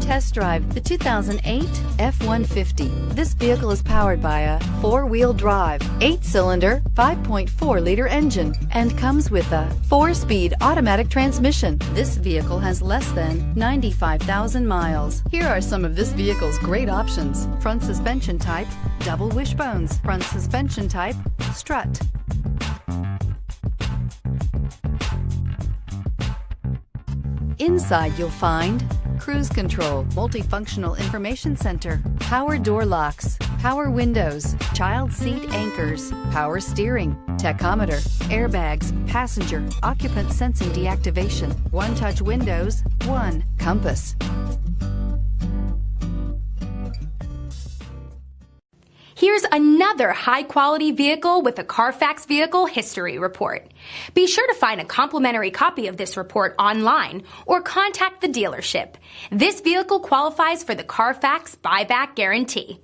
Test drive the 2008 F-150. This vehicle is powered by a 4-wheel drive, 8-cylinder, 5.4-liter engine and comes with a 4-speed automatic transmission. This vehicle has less than 95,000 miles. Here are some of this vehicle's great options: front suspension type, double wishbones, front suspension type, strut. Inside you'll find cruise control, multifunctional information center, power door locks, power windows, child seat anchors, power steering, tachometer, airbags, passenger, occupant sensing deactivation, one-touch windows, compass. Here's another high-quality vehicle with a Carfax Vehicle History Report. Be sure to find a complimentary copy of this report online or contact the dealership. This vehicle qualifies for the Carfax Buyback Guarantee.